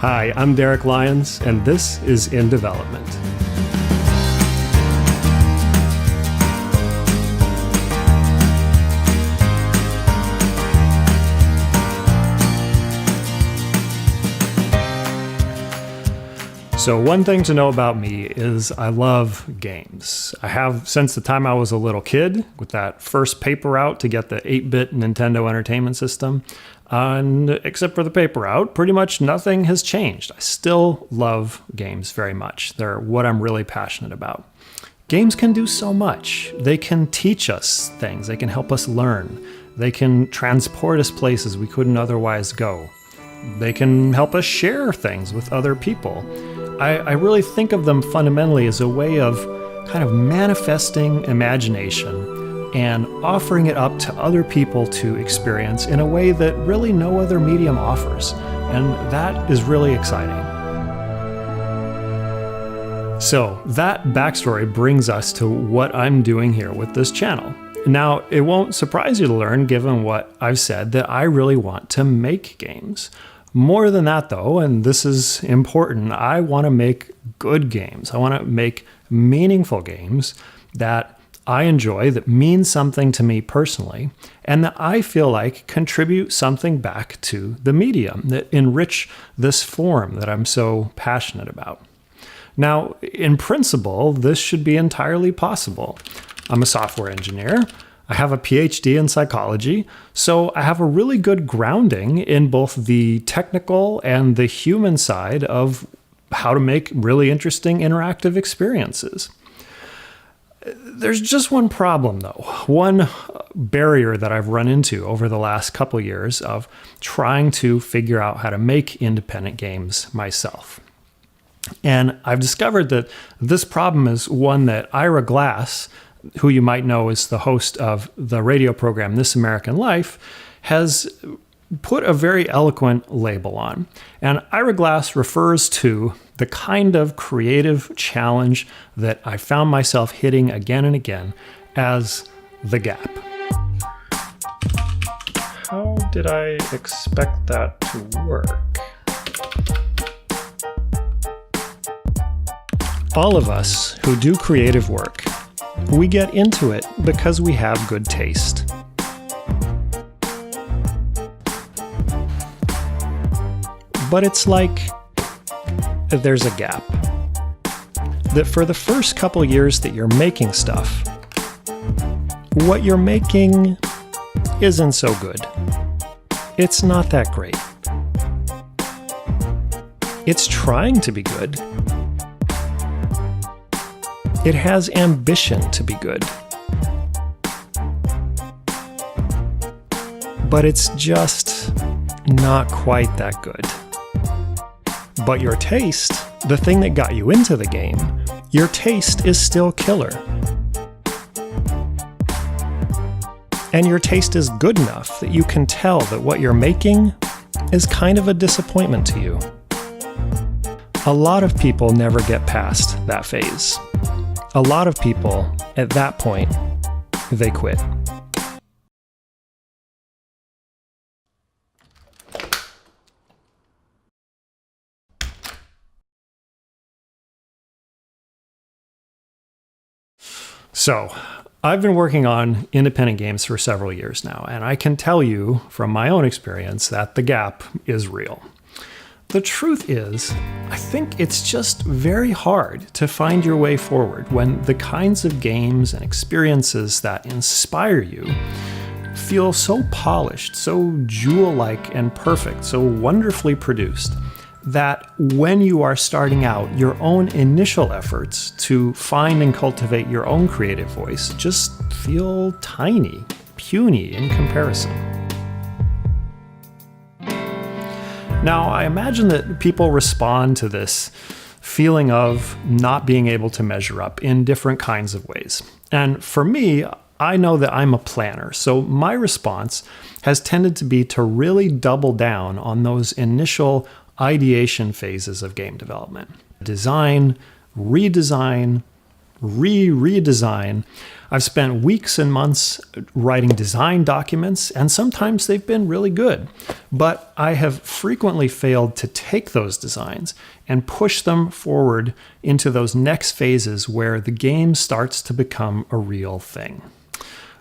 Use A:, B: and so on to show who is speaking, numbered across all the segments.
A: Hi, I'm Derek Lyons, and this is In Development. So one thing to know about me is I love games. I have since the time I was a little kid with that first paper route to get the 8-bit Nintendo Entertainment System. And except for the paper route, pretty much nothing has changed. I still love games very much. They're what I'm really passionate about. Games can do so much. They can teach us things. They can help us learn. They can transport us places we couldn't otherwise go. They can help us share things with other people. I really think of them fundamentally as a way of kind of manifesting imagination and offering it up to other people to experience in a way that really no other medium offers. And that is really exciting. So that backstory brings us to what I'm doing here with this channel. Now, it won't surprise you to learn, given what I've said, that I really want to make games. More than that, though, and this is important, I want to make good games. I want to make meaningful games that I enjoy, that mean something to me personally, and that I feel like contribute something back to the medium, that enrich this form that I'm so passionate about. Now, in principle, this should be entirely possible. I'm a software engineer. I have a PhD in psychology, so I have a really good grounding in both the technical and the human side of how to make really interesting interactive experiences. There's just one problem, though, one barrier that I've run into over the last couple years of trying to figure out how to make independent games myself. And I've discovered that this problem is one that Ira Glass, who you might know is the host of the radio program This American Life, has put a very eloquent label on. And Ira Glass refers to the kind of creative challenge that I found myself hitting again and again as the gap. How did I expect that to work? All of us who do creative work, we get into it because we have good taste. But it's like there's a gap. That for the first couple years that you're making stuff, what you're making isn't so good. It's not that great. It's trying to be good. It has ambition to be good. But it's just not quite that good. But your taste, the thing that got you into the game, your taste is still killer. And your taste is good enough that you can tell that what you're making is kind of a disappointment to you. A lot of people never get past that phase. A lot of people, at that point, they quit. So, I've been working on independent games for several years now, and I can tell you from my own experience that the gap is real. The truth is, I think it's just very hard to find your way forward when the kinds of games and experiences that inspire you feel so polished, so jewel-like and perfect, so wonderfully produced, that when you are starting out, your own initial efforts to find and cultivate your own creative voice just feel tiny, puny in comparison. Now, I imagine that people respond to this feeling of not being able to measure up in different kinds of ways. And for me, I know that I'm a planner, so my response has tended to be to really double down on those initial ideation phases of game development. Design, redesign, redesign. I've spent weeks and months writing design documents, and sometimes they've been really good. But I have frequently failed to take those designs and push them forward into those next phases where the game starts to become a real thing.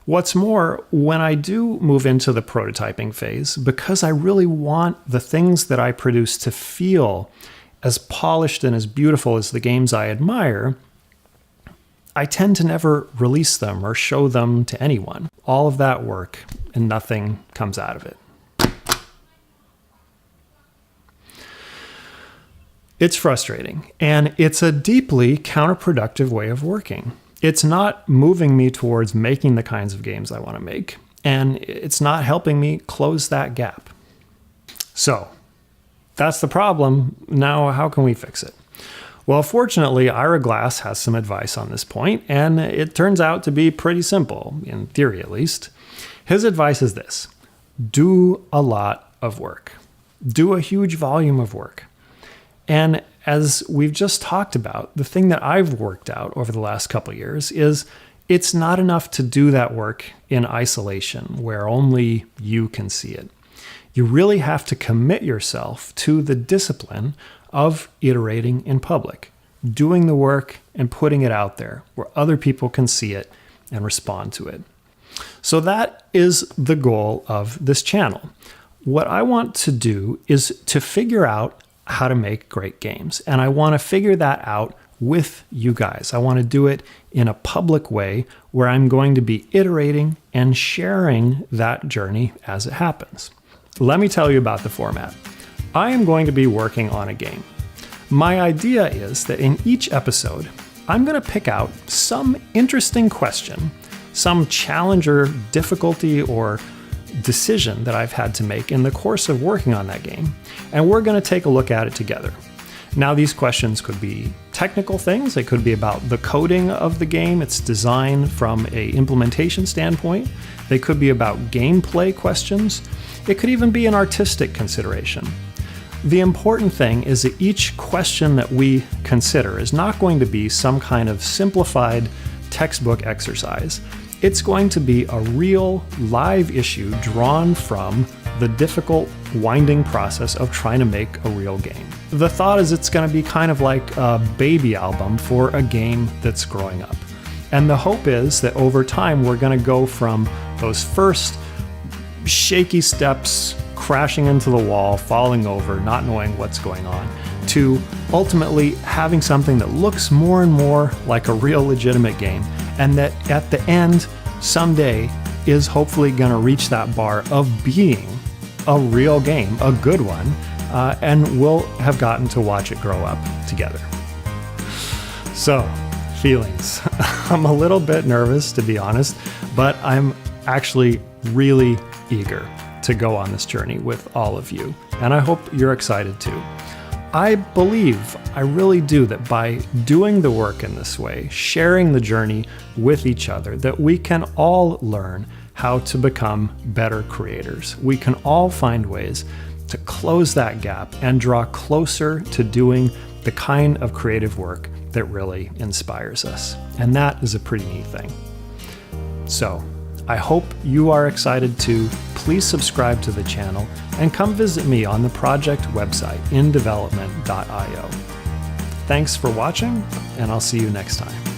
A: What's more, when I do move into the prototyping phase, because I really want the things that I produce to feel as polished and as beautiful as the games I admire, I tend to never release them or show them to anyone. All of that work and nothing comes out of it. It's frustrating, and it's a deeply counterproductive way of working. It's not moving me towards making the kinds of games I want to make, and it's not helping me close that gap. So, that's the problem. Now, how can we fix it? Well, fortunately, Ira Glass has some advice on this point, and it turns out to be pretty simple, in theory at least. His advice is this: do a lot of work. Do a huge volume of work. And as we've just talked about, the thing that I've worked out over the last couple of years is it's not enough to do that work in isolation where only you can see it. You really have to commit yourself to the discipline of iterating in public, doing the work and putting it out there where other people can see it and respond to it. So that is the goal of this channel. What I want to do is to figure out how to make great games. And I want to figure that out with you guys. I want to do it in a public way where I'm going to be iterating and sharing that journey as it happens. Let me tell you about the format. I am going to be working on a game. My idea is that in each episode, I'm going to pick out some interesting question, some challenge or difficulty or decision that I've had to make in the course of working on that game, and we're going to take a look at it together. Now, these questions could be technical things. They could be about the coding of the game, its design from an implementation standpoint. They could be about gameplay questions. It could even be an artistic consideration. The important thing is that each question that we consider is not going to be some kind of simplified textbook exercise. It's going to be a real live issue drawn from the difficult, winding process of trying to make a real game. The thought is it's going to be kind of like a baby album for a game that's growing up. And the hope is that over time we're going to go from those first shaky steps, crashing into the wall, falling over, not knowing what's going on, to ultimately having something that looks more and more like a real legitimate game, and that at the end, someday, is hopefully going to reach that bar of being a real game, a good one, and we'll have gotten to watch it grow up together. So, feelings. I'm a little bit nervous, to be honest, but I'm actually really eager to go on this journey with all of you, and I hope you're excited too. I believe, I really do, that by doing the work in this way, sharing the journey with each other, that we can all learn how to become better creators. We can all find ways to close that gap and draw closer to doing the kind of creative work that really inspires us. And that is a pretty neat thing. So, I hope you are excited too. Please subscribe to the channel and come visit me on the project website, indevelopment.io. Thanks for watching, and I'll see you next time.